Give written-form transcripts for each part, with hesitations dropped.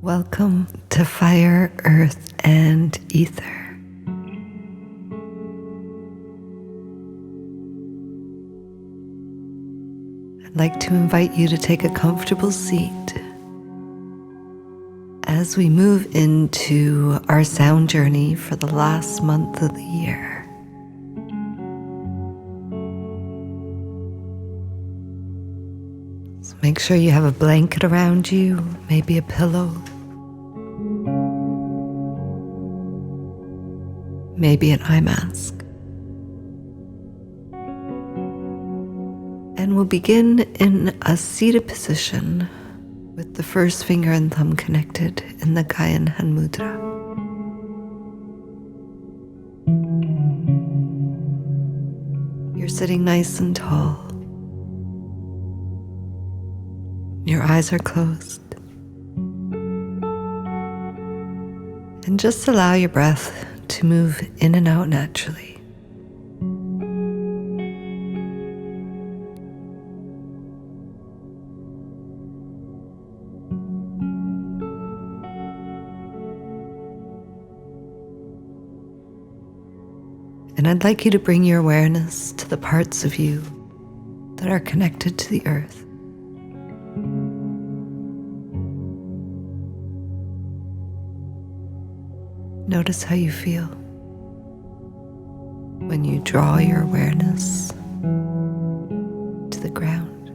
Welcome to Fire, Earth, and Ether. I'd like to invite you to take a comfortable seat as we move into our sound journey for the last month of the year. So make sure you have a blanket around you, maybe a pillow, maybe an eye mask. And we'll begin in a seated position with the first finger and thumb connected in the Gyan Hand Mudra. You're sitting nice and tall. Your eyes are closed. And just allow your breath to move in and out naturally. And I'd like you to bring your awareness to the parts of you that are connected to the earth. Notice how you feel when you draw your awareness to the ground.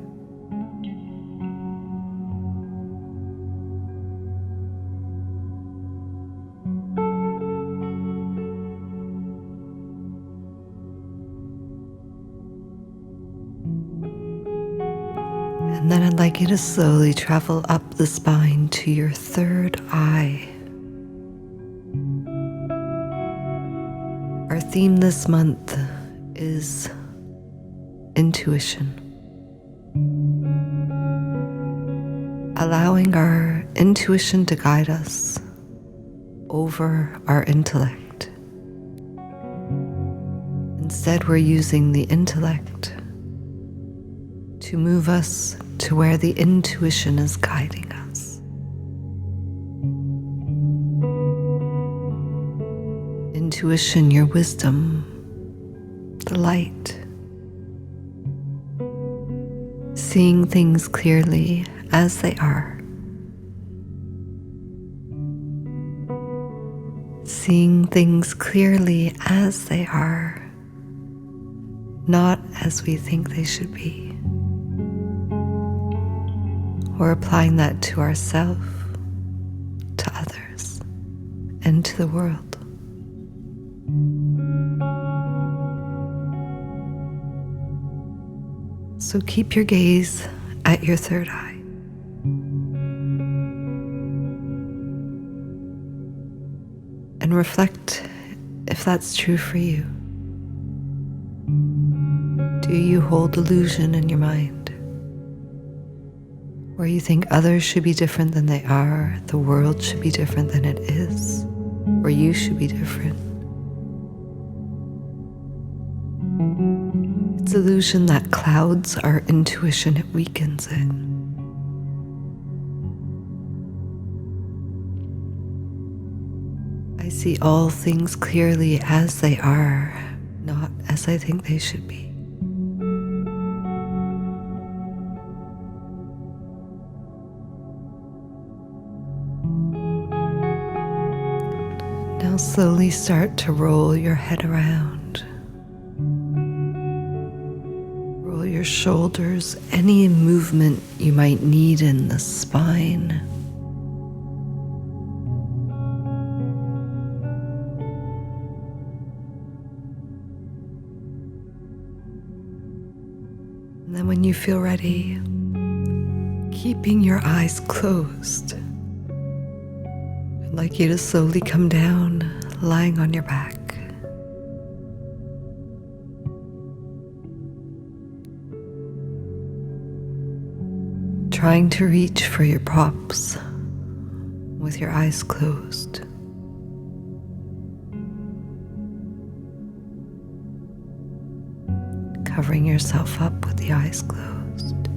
And then I'd like you to slowly travel up the spine to your third eye. Our theme this month is intuition. Allowing our intuition to guide us over our intellect. Instead, we're using the intellect to move us to where the intuition is guiding us. Intuition, your wisdom, the light. Seeing things clearly as they are. Seeing things clearly as they are, not as we think they should be. Or applying that to ourselves, to others, and to the world. So keep your gaze at your third eye. And reflect if that's true for you. Do you hold illusion in your mind? Where you think others should be different than they are, the world should be different than it is, or you should be different. It's illusion that clouds our intuition, it weakens it. I see all things clearly as they are, not as I think they should be. Now slowly start to roll your head around. Roll your shoulders, any movement you might need in the spine. And then when you feel ready, keeping your eyes closed, I'd like you to slowly come down, lying on your back. Trying to reach for your props with your eyes closed. Covering yourself up with the eyes closed.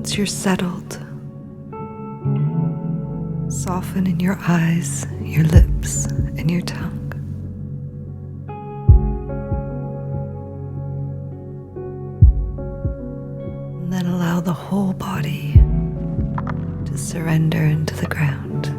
once you're settled, soften in your eyes, your lips, and your tongue. And then allow the whole body to surrender into the ground.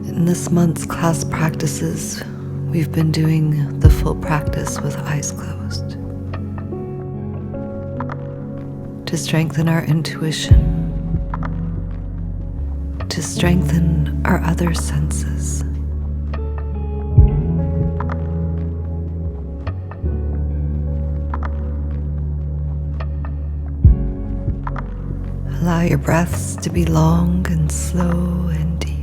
In this month's class practices, we've been doing the full practice with eyes closed to strengthen our intuition, to strengthen our other senses. Allow your breaths to be long and slow and deep.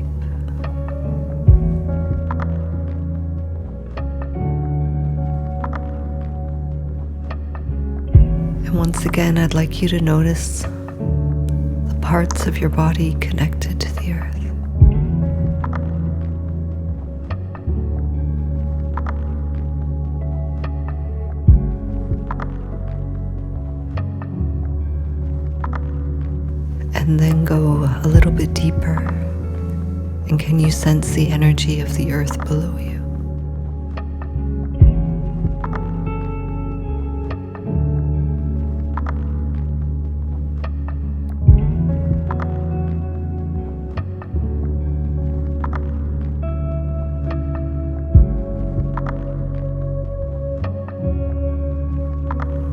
Once again, I'd like you to notice the parts of your body connected to the earth. And then go a little bit deeper, and can you sense the energy of the earth below you?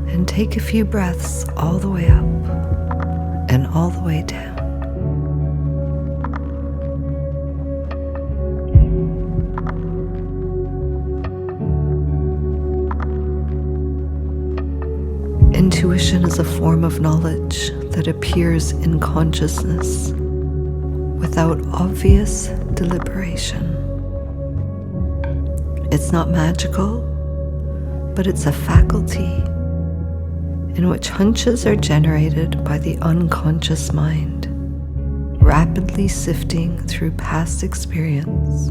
And take a few breaths all the way up and all the way down. Intuition is a form of knowledge that appears in consciousness without obvious deliberation. It's not magical, but it's a faculty in which hunches are generated by the unconscious mind, rapidly sifting through past experience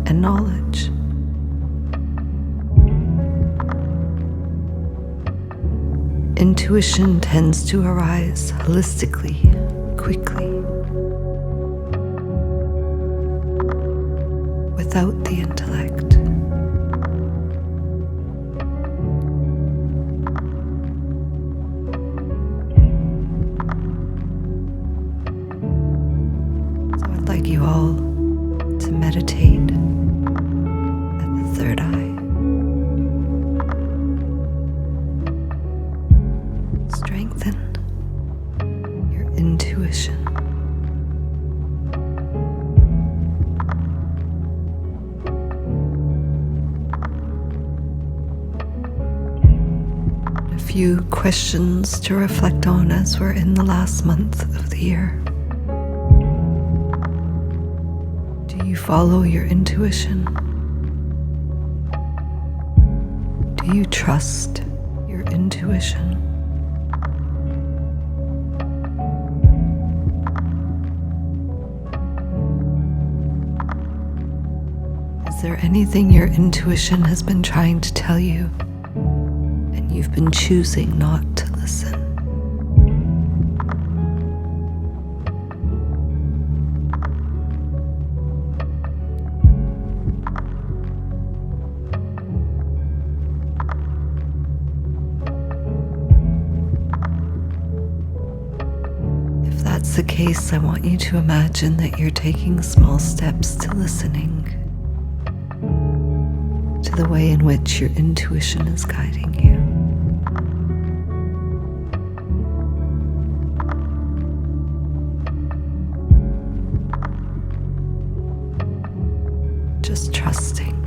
and knowledge. Intuition tends to arise holistically, quickly, without the intellect. I'd like you all to meditate at the third eye. Strengthen your intuition. A few questions to reflect on as we're in the last month of the year. Do you follow your intuition? Do you trust your intuition? Is there anything your intuition has been trying to tell you and you've been choosing not to listen? If that's the case, I want you to imagine that you're taking small steps to listening to the way in which your intuition is guiding you. Just trusting.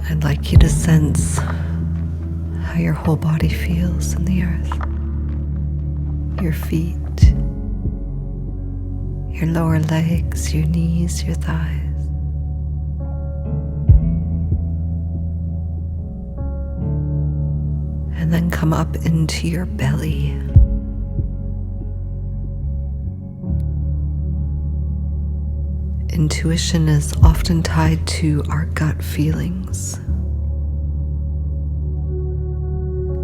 I'd like you to sense how your whole body feels in the earth. Your feet, your lower legs, your knees, your thighs. And then come up into your belly. Intuition is often tied to our gut feelings.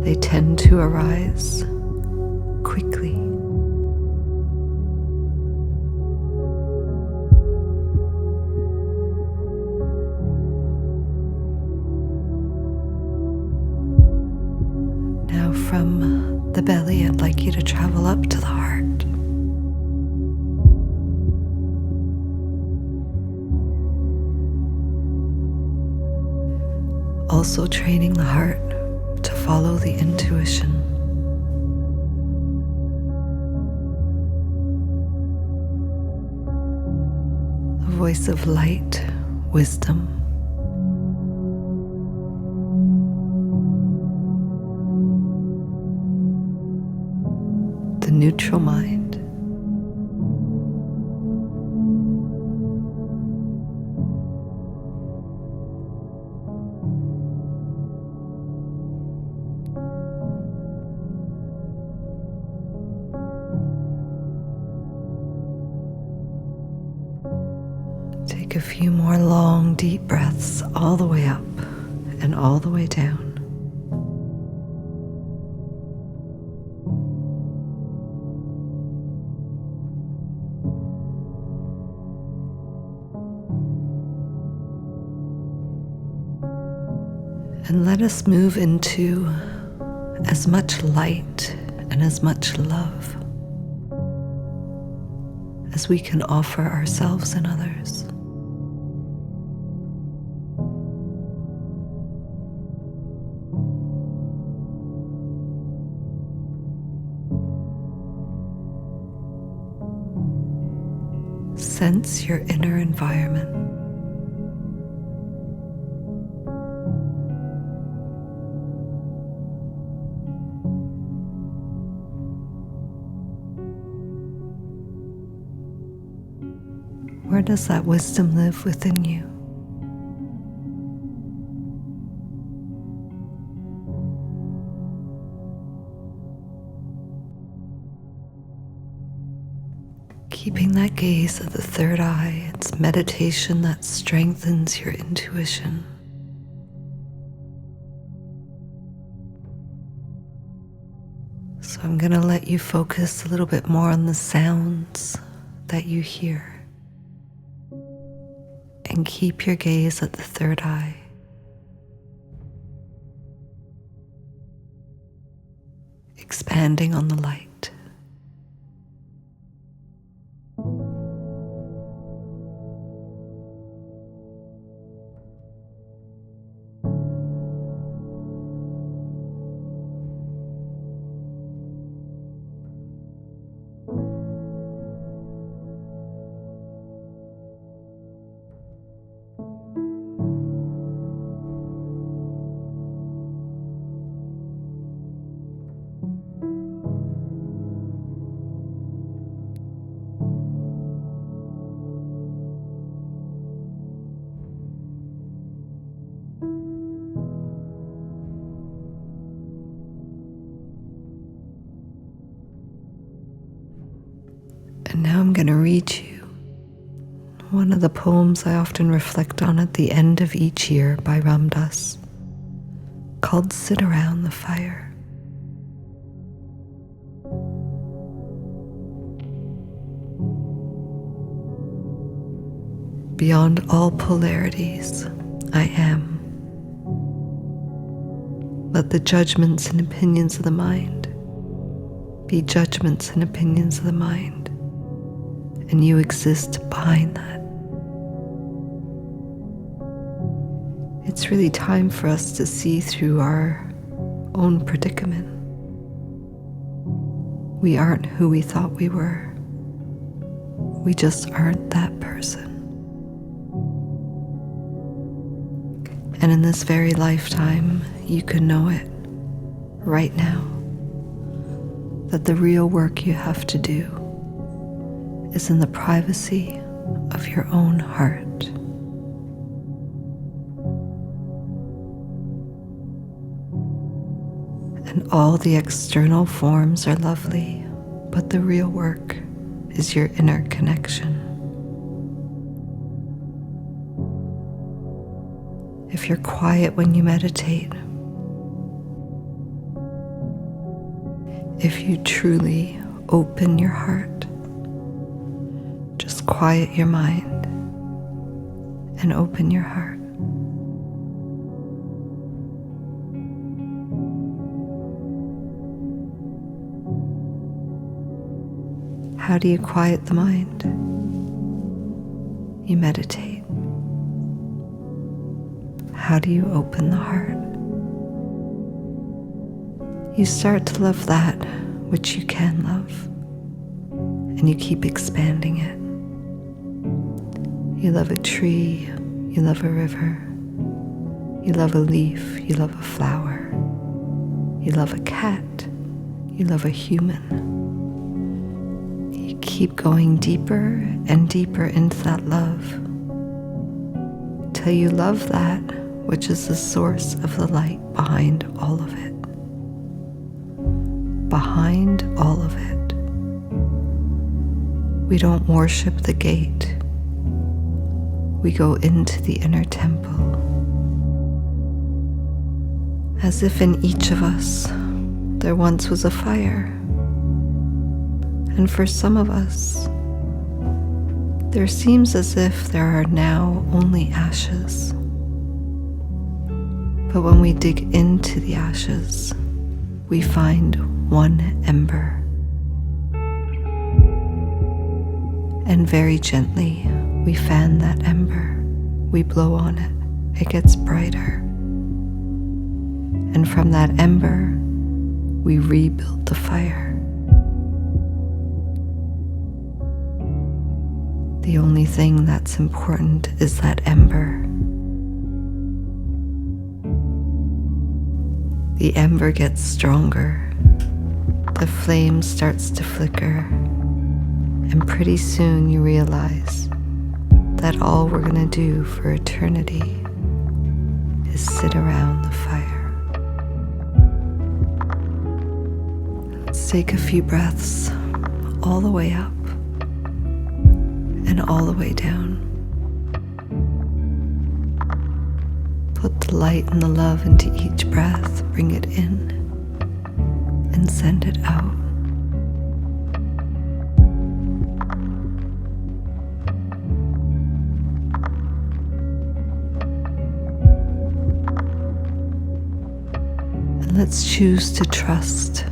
They tend to arise quickly. Now from the belly, I'd like you to travel up to the heart. Also training the heart to follow the intuition. A voice of light, wisdom. The neutral mind. Take a few more long, deep breaths all the way up and all the way down. And let us move into as much light and as much love as we can offer ourselves and others. Sense your inner environment. Where does that wisdom live within you? Keeping that gaze at the third eye, it's meditation that strengthens your intuition. So I'm going to let you focus a little bit more on the sounds that you hear. And keep your gaze at the third eye. Expanding on the light. And now I'm going to read you one of the poems I often reflect on at the end of each year by Ram Dass, called Sit Around the Fire. Beyond all polarities, I am. Let the judgments and opinions of the mind be judgments and opinions of the mind. And you exist behind that. It's really time for us to see through our own predicament. We aren't who we thought we were. We just aren't that person. And in this very lifetime, you can know it right now, that the real work you have to do is in the privacy of your own heart. And all the external forms are lovely, but the real work is your inner connection. If you're quiet when you meditate, if you truly open your heart, just quiet your mind and open your heart. How do you quiet the mind? You meditate. How do you open the heart? You start to love that which you can love, and you keep expanding it. You love a tree, you love a river, you love a leaf, you love a flower, you love a cat, you love a human. You keep going deeper and deeper into that love till you love that which is the source of the light behind all of it. Behind all of it. We don't worship the gate. We go into the inner temple. As if in each of us there once was a fire. And for some of us, there seems as if there are now only ashes. But when we dig into the ashes, we find one ember. And very gently, we fan that ember. We blow on it. It gets brighter. And from that ember, we rebuild the fire. The only thing that's important is that ember. The ember gets stronger. The flame starts to flicker. And pretty soon you realize that all we're going to do for eternity is sit around the fire. Let's take a few breaths all the way up and all the way down. Put the light and the love into each breath, bring it in and send it out. And let's choose to trust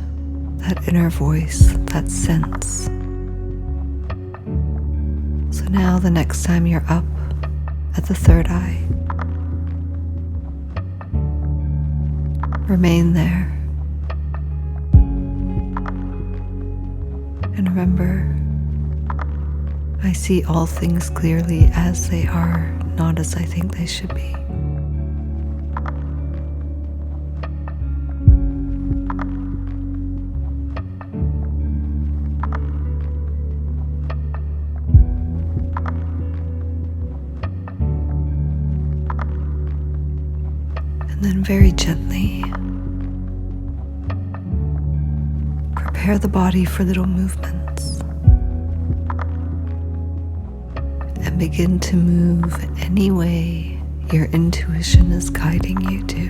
that inner voice, that sense. So now the next time you're up at the third eye, remain there. And remember, I see all things clearly as they are, not as I think they should be. And then very gently prepare the body for little movements and begin to move any way your intuition is guiding you to.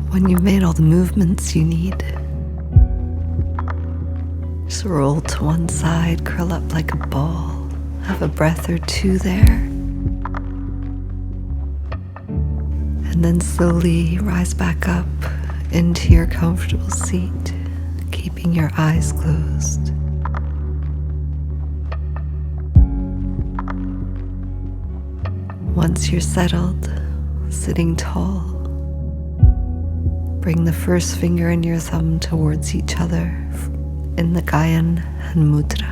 When you've made all the movements you need, just roll to one side, curl up like a ball, have a breath or two there, and then slowly rise back up into your comfortable seat, keeping your eyes closed. Once you're settled, sitting tall, bring the first finger and your thumb towards each other in the Gyan Hand Mudra.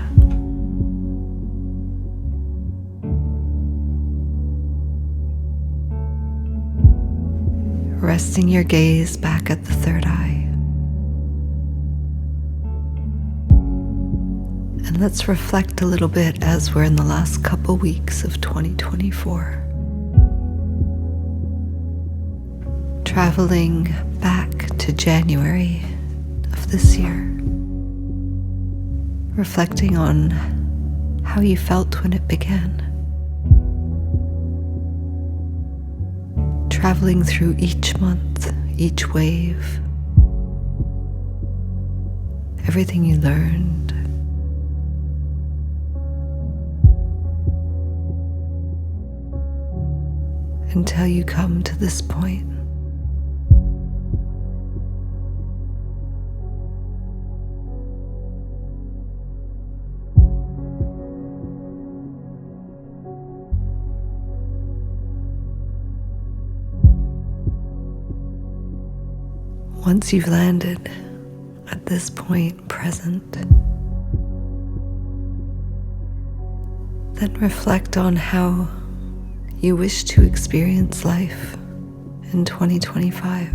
resting your gaze back at the third eye. And let's reflect a little bit as we're in the last couple weeks of 2024. Traveling back to January of this year. Reflecting on how you felt when it began. Traveling through each month, each wave. Everything you learned. Until you come to this point. Once you've landed at this point present, then reflect on how you wish to experience life in 2025.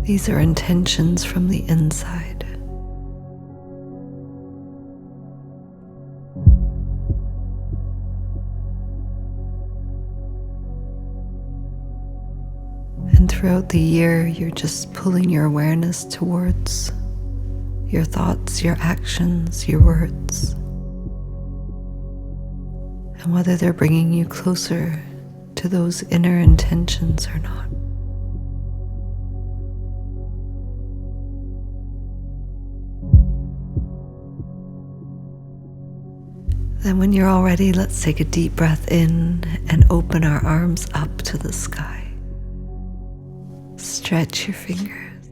These are intentions from the inside. And throughout the year, you're just pulling your awareness towards your thoughts, your actions, your words, and whether they're bringing you closer to those inner intentions or not. Then when you're all ready, let's take a deep breath in and open our arms up to the sky. Stretch your fingers.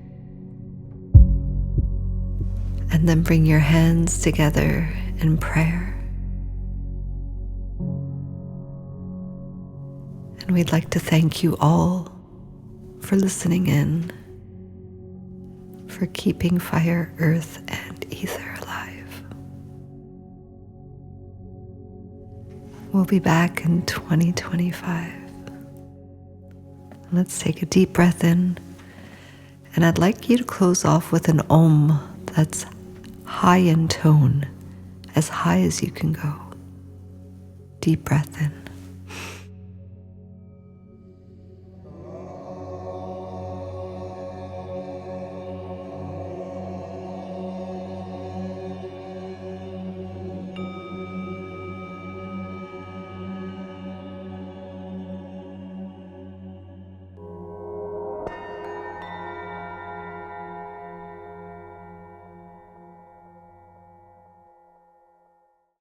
And then bring your hands together in prayer. And we'd like to thank you all for listening in, for keeping fire, earth, and ether alive. We'll be back in 2025. Let's take a deep breath in, and I'd like you to close off with an Om that's high in tone, as high as you can go. Deep breath in.